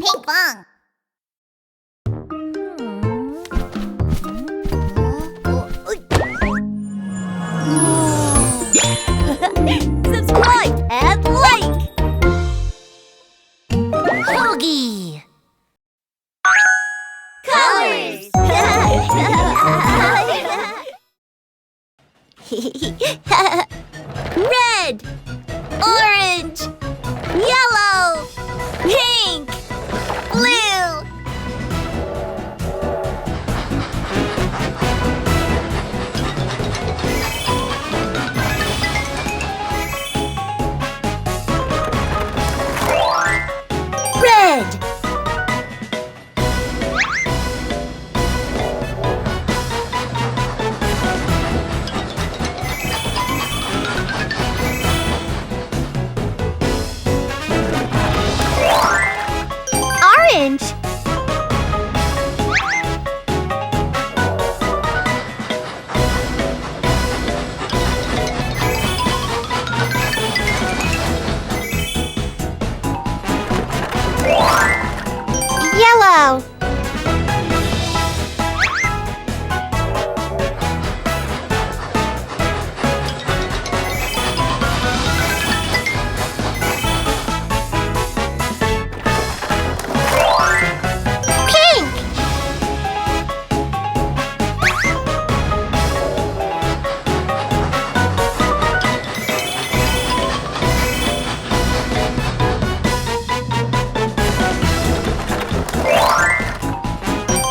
Pinkfong. Subscribe and like. Hogi. Colors. Red, orange, yellow, pink, blue. Red. Orange. Yellow. Pink.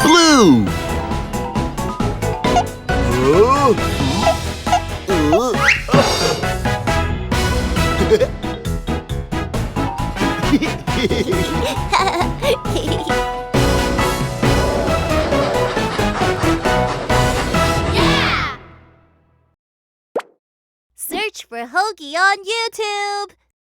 Blue. Yeah! Search for Hogi on YouTube.